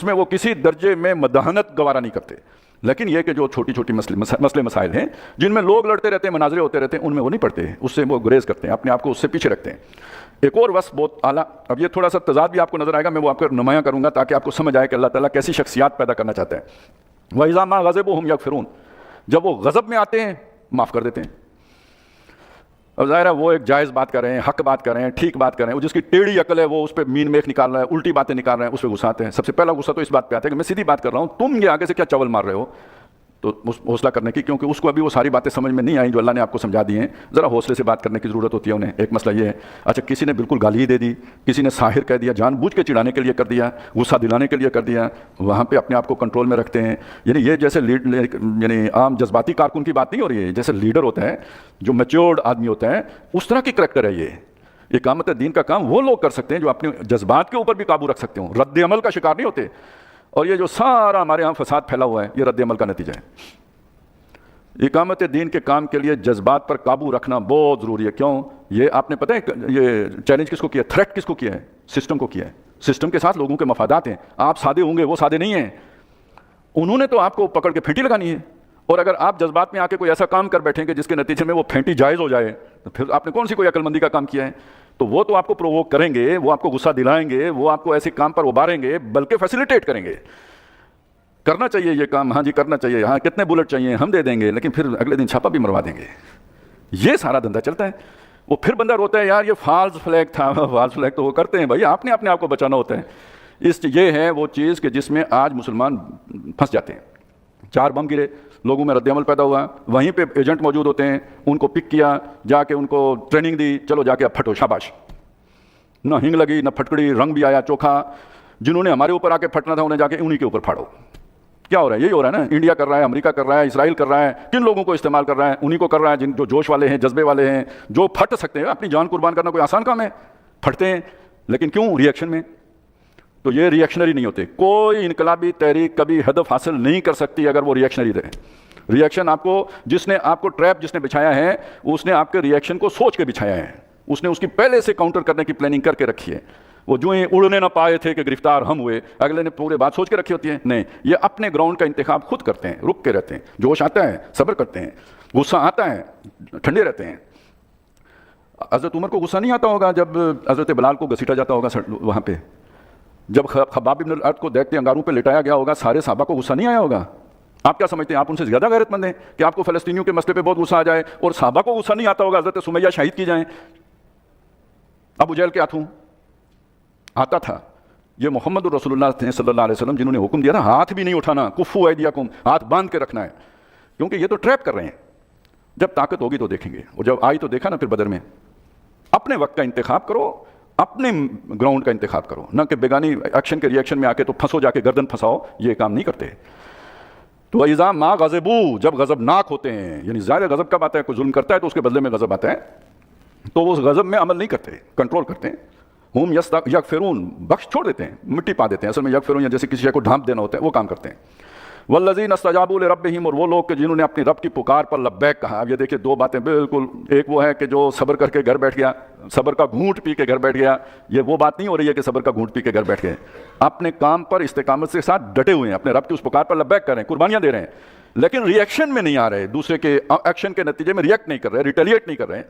اس میں وہ کسی درجے میں مداحنت گوارا نہیں کرتے، لیکن یہ کہ جو چھوٹی چھوٹی مسئلے مسائل ہیں جن میں لوگ لڑتے رہتے ہیں، مناظرے ہوتے رہتے ہیں، ان میں وہ نہیں پڑھتے، اس سے وہ گریز کرتے ہیں، اپنے آپ کو اس سے پیچھے رکھتے ہیں۔ ایک اور وصف بہت اعلیٰ، اب یہ تھوڑا سا تضاد بھی آپ کو نظر آئے گا، میں وہ آپ کو نمایاں کروں گا تاکہ آپ کو سمجھ آئے کہ اللہ تعالیٰ کیسی شخصیات پیدا کرنا چاہتا ہے۔ وَإِذَا مَا غَضِبُوا هُمْ يَغْفِرُونَ، جب وہ غضب میں آتے ہیں معاف کر دیتے ہیں۔ اب ظاہر ہے وہ ایک جائز بات کر رہے ہیں، حق بات کر رہے ہیں، ٹھیک بات کر رہے ہیں، وہ جس کی ٹیڑھی عقل ہے وہ اس پہ مین میخ نکال رہا ہے، الٹی باتیں نکال رہے ہیں، اس پہ غصہ آتے ہیں۔ سب سے پہلا غصہ تو اس بات پہ آتا ہے کہ میں سیدھی بات کر رہا ہوں، تم یہ آگے سے کیا چول مار رہے ہو، تو حوصلہ کرنے کی، کیونکہ اس کو ابھی وہ ساری باتیں سمجھ میں نہیں آئیں جو اللہ نے آپ کو سمجھا دی ہیں، ذرا حوصلے سے بات کرنے کی ضرورت ہوتی ہے انہیں۔ ایک مسئلہ یہ ہے، اچھا کسی نے بالکل گالی دے دی، کسی نے ساحر کہہ دیا، جان بوجھ کے چڑھانے کے لیے کر دیا، غصہ دلانے کے لیے کر دیا، وہاں پہ اپنے آپ کو کنٹرول میں رکھتے ہیں۔ یعنی یہ جیسے یعنی عام جذباتی کارکن کی بات نہیں ہو رہی ہے، جیسے لیڈر ہوتا ہے جو میچورڈ آدمی ہوتا ہے اس طرح کی کریکٹر ہے یہ اقامت دین کا کام وہ لوگ کر سکتے ہیں جو اپنے جذبات کے اوپر بھی قابو رکھ سکتے ہوں، رد عمل کا شکار نہیں ہوتے۔ اور یہ جو سارا ہمارے ہاں فساد پھیلا ہوا ہے یہ رد عمل کا نتیجہ ہے۔ اقامت دین کے کام کے لیے جذبات پر قابو رکھنا بہت ضروری ہے۔ کیوں؟ یہ آپ نے پتہ ہے یہ چیلنج کس کو کیا ہے، تھریٹ کس کو کیا ہے؟ سسٹم کو کیا ہے۔ سسٹم کے ساتھ لوگوں کے مفادات ہیں، آپ سادے ہوں گے وہ سادے نہیں ہیں، انہوں نے تو آپ کو پکڑ کے پھینٹی لگانی ہے، اور اگر آپ جذبات میں آ کے کوئی ایسا کام کر بیٹھیں کہ جس کے نتیجے میں وہ پھینٹی جائز ہو جائے تو پھر آپ نے کون سی کوئی عقل مندی کا کام کیا ہے؟ تو وہ تو آپ کو پرووک کریں گے، وہ آپ کو غصہ دلائیں گے، وہ آپ کو ایسے کام پر ابھاریں گے، بلکہ فیسیلیٹیٹ کریں گے۔ کرنا چاہیے یہ کام، ہاں جی کرنا چاہیے، ہاں کتنے بلٹ چاہیے ہم دے دیں گے، لیکن پھر اگلے دن چھاپا بھی مروا دیں گے۔ یہ سارا دھندا چلتا ہے۔ وہ پھر بندہ روتا ہے یار یہ فالس فلیگ تھا، فالس فلیگ تو وہ کرتے ہیں بھائی، آپ نے اپنے آپ کو بچانا ہوتا ہے۔ یہ ہے وہ چیز کہ جس میں آج مسلمان پھنس جاتے ہیں۔ 4 بم گرے، لوگوں میں رد عمل پیدا ہوا، وہیں پہ ایجنٹ موجود ہوتے ہیں، ان کو پک کیا، جا کے ان کو ٹریننگ دی، چلو جا کے اب پھٹو، شاباش۔ نہ ہنگ لگی نہ پھٹکڑی، رنگ بھی آیا چوکھا۔ جنہوں نے ہمارے اوپر آ کے پھٹنا تھا انہیں جا کے انہی کے اوپر پھاڑو۔ کیا ہو رہا ہے؟ یہی ہو رہا ہے نا، انڈیا کر رہا ہے، امریکہ کر رہا ہے، اسرائیل کر رہا ہے، کن لوگوں کو استعمال کر رہا ہے؟ انہی کو کر رہا ہے جو جوش والے ہیں، جذبے والے ہیں، جو پھٹ سکتے ہیں۔ اپنی جان قربان کرنا کوئی آسان کام ہے؟ پھٹتے ہیں، لیکن کیوں؟ ری ایکشن میں۔ تو یہ ری ایکشنری نہیں ہوتے۔ کوئی انقلابی تحریک کبھی ہدف حاصل نہیں کر سکتی اگر وہ ری ایکشنری رہے۔ ری ایکشن آپ کو جس نے آپ کو ٹریپ جس نے بچھایا ہے اس نے آپ کے ری ایکشن کو سوچ کے بچھایا ہے، اس نے اس کی پہلے سے کاؤنٹر کرنے کی پلاننگ کر کے رکھی ہے۔ وہ جو ہی اڑنے نہ پائے تھے کہ گرفتار ہم ہوئے، اگلے نے پورے بات سوچ کے رکھی ہوتی ہے؟ نہیں، یہ اپنے گراؤنڈ کا انتخاب خود کرتے ہیں، رک کے رہتے ہیں، جوش آتا ہے صبر کرتے ہیں، غصہ آتا ہے ٹھنڈے رہتے ہیں۔ حضرت عمر کو غصہ نہیں آتا ہوگا جب حضرت بلال کو گھسیٹا جاتا ہوگا وہاں پہ، جب خباب بن الارت کو دیکھتے انگاروں پہ لٹایا گیا ہوگا، سارے صحابہ کو غصہ نہیں آیا ہوگا؟ آپ کیا سمجھتے ہیں آپ ان سے زیادہ غیرت مند ہیں کہ آپ کو فلسطینیوں کے مسئلے پہ بہت غصہ آ جائے اور صحابہ کو غصہ نہیں آتا ہوگا حضرت سمیہ شہید کی جائیں، ابو جہل کے ہاتھوں؟ آتا تھا۔ یہ محمد رسول اللہ صلی اللہ علیہ وسلم جنہوں نے حکم دیا تھا ہاتھ بھی نہیں اٹھانا، کفو ایدیکم، ہاتھ باندھ کے رکھنا ہے، کیونکہ یہ تو ٹریپ کر رہے ہیں۔ جب طاقت ہوگی تو دیکھیں گے، اور جب آئی تو دیکھا نا پھر بدر میں۔ اپنے وقت کا انتخاب کرو، اپنے گراؤنڈ کا انتخاب کرو، نہ کہ بیگانی ایکشن کے ری ایکشن میں آ کے تو پھنسو، جا کے گردن پھنساؤ، یہ کام نہیں کرتے۔ تو اذا ما غضبوا، جب غضبناک ہوتے ہیں، یعنی ظاہر غضب کب آتا ہے؟ کوئی ظلم کرتا ہے تو اس کے بدلے میں غضب آتا ہے، تو وہ اس غضب میں عمل نہیں کرتے، کنٹرول کرتے ہیں۔ ہم یغفرون، بخش چھوڑ دیتے ہیں، مٹی پا دیتے ہیں، اصل میں یغفرون یا جیسے کسی شے کو ڈھانپ دینا ہوتا ہے وہ کام کرتے ہیں۔ والذین استجابوا لربہم، اور وہ لوگ کہ جنہوں نے اپنی رب کی پکار پر لبیک کہا۔ اب یہ دیکھیں دو باتیں بالکل، ایک وہ ہے کہ جو صبر کر کے گھر بیٹھ گیا، صبر کا گھونٹ پی کے گھر بیٹھ گیا، یہ وہ بات نہیں ہو رہی ہے کہ صبر کا گھونٹ پی کے گھر بیٹھ گئے، اپنے کام پر استقامت کے ساتھ ڈٹے ہوئے ہیں، اپنے رب کی اس پکار پر لبیک کر رہے ہیں، قربانیاں دے رہے ہیں، لیکن ری ایکشن میں نہیں آ رہے، دوسرے کے ایکشن کے نتیجے میں ریئیکٹ نہیں کر رہے، ریٹیلیٹ نہیں کر رہے،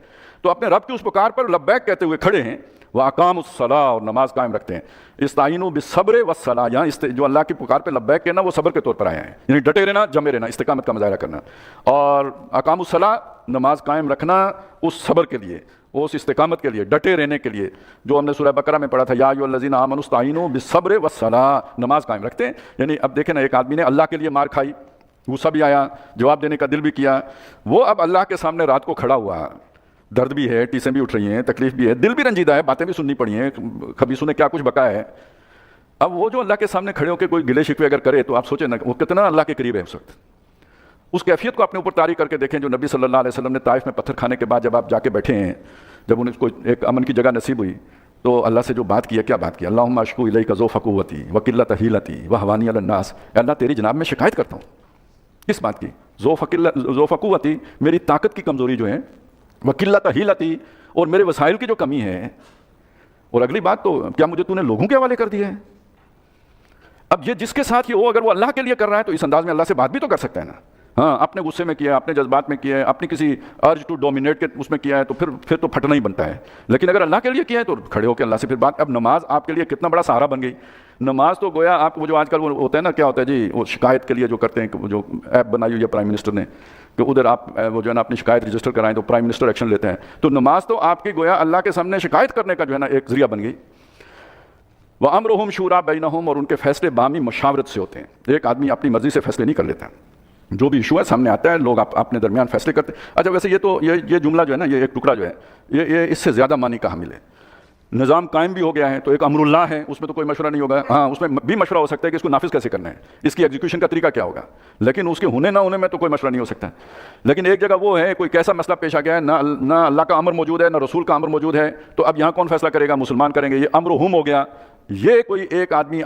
تو اپنے رب کی اس پکار پر لبیک کہتے ہوئے کھڑے ہیں۔ وَأَقَامُوا الصَّلَاةَ، اور نماز قائم رکھتے ہیں۔ استعینوا بالصبر والصلاۃ، یہاں جو اللہ کی پکار پہ لبیک کہنا وہ صبر کے طور پر آیا ہے، یعنی ڈٹے رہنا، جمے رہنا، استقامت کا مظاہرہ کرنا۔ اور اقاموا الصلاۃ، نماز قائم رکھنا اس صبر کے لیے، اس استقامت کے لیے، ڈٹے رہنے کے لیے، جو ہم نے سورہ بقرہ میں پڑھا تھا، یا ایھا الذین آمنوا استعینوا بالصبر والصلاۃ، نماز قائم رکھتے ہیں۔ یعنی اب دیکھیں نا، ایک آدمی نے اللہ کے لیے مار کھائی، غصہ بھی آیا، جواب دینے کا دل بھی کیا، وہ اب اللہ کے سامنے رات کو کھڑا ہوا، درد بھی ہے، ٹیسیں بھی اٹھ رہی ہیں، تکلیف بھی ہے، دل بھی رنجیدہ ہے، باتیں بھی سننی پڑی ہیں، خبیثوں نے کیا کچھ بکایا ہے۔ اب وہ جو اللہ کے سامنے کھڑے ہو کے کوئی گلے شکوے اگر کرے تو آپ سوچیں نا وہ کتنا اللہ کے قریب ہے اس وقت۔ اس کیفیت کو اپنے اوپر طاری کر کے دیکھیں جو نبی صلی اللہ علیہ وسلم نے طائف میں پتھر کھانے کے بعد جب آپ جا کے بیٹھے ہیں، جب انہیں کو ایک امن کی جگہ نصیب ہوئی تو اللہ سے جو بات کی ہے، کیا بات کی؟ اللہم اشکو الیک ضعف قوتی وقلۃ حیلتی وہوانی علی الناس، اے اللہ تیری جناب میں شکایت کرتا ہوں کس بات کی؟ ضعف قوتی، میری طاقت کی کمزوری جو ہے، وقلۃ حیلتی، اور میرے وسائل کی جو کمی ہے، اور اگلی بات تو کیا مجھے تو نے لوگوں کے حوالے کر دیا ہے؟ اب یہ جس کے ساتھ یہ ہو، اگر وہ اللہ کے لیے کر رہا ہے تو اس انداز میں اللہ سے بات بھی تو کر سکتا ہے نا. ہاں اپنے غصے میں کیا ہے، اپنے جذبات میں کیا ہے، اپنی کسی ارج ٹو ڈومینیٹ کے اس میں کیا ہے، تو پھر تو پھٹنا ہی بنتا ہے. لیکن اگر اللہ کے لیے کیا ہے تو کھڑے ہو کے اللہ سے پھر بات. اب نماز آپ کے لیے کتنا بڑا سہارا بن گئی. نماز تو گویا آپ وہ جو آج کل وہ ہوتا ہے نا، کیا ہوتا ہے جی، وہ شکایت کے لیے جو کرتے ہیں کہ وہ جو ایپ بنائی ہوئی ہے پرائم منسٹر نے کہ ادھر آپ وہ جو ہے نا اپنی شکایت رجسٹر کرائیں تو پرائم منسٹر ایکشن لیتے ہیں. تو نماز تو آپ کی گویا اللہ کے سامنے شکایت کرنے کا جو ہے نا ایک ذریعہ بن گئی. وَأَمْرُهُمْ شُورَىٰ بَيْنَهُمْ، اور ان کے فیصلے باہمی مشاورت سے ہوتے ہیں. ایک آدمی اپنی مرضی سے فیصلے نہیں کر لیتا. جو بھی ایشو ہے سامنے آتا ہے، لوگ اپنے درمیان فیصلے کرتے ہیں. اچھا ویسے یہ جملہ جو ہے نا، یہ ایک ٹکڑا جو ہے، یہ اس سے زیادہ معنی کا حامل ہے. نظام قائم بھی ہو گیا ہے تو ایک امر اللہ ہے، اس میں تو کوئی مشورہ نہیں ہوگا. ہاں اس میں بھی مشورہ ہو سکتا ہے کہ اس کو نافذ کیسے کرنا ہے، اس کی ایگزیکیوشن کا طریقہ کیا ہوگا، لیکن اس کے ہونے نہ ہونے میں تو کوئی مشورہ نہیں ہو سکتا. لیکن ایک جگہ وہ ہے، کوئی کیسا مسئلہ پیش آ گیا ہے، نہ اللہ کا امر موجود ہے نہ رسول کا امر موجود ہے، تو اب یہاں کون فیصلہ کرے گا؟ مسلمان کریں گے. یہ امر ہم ہو گیا. یہ کوئی ایک آدمی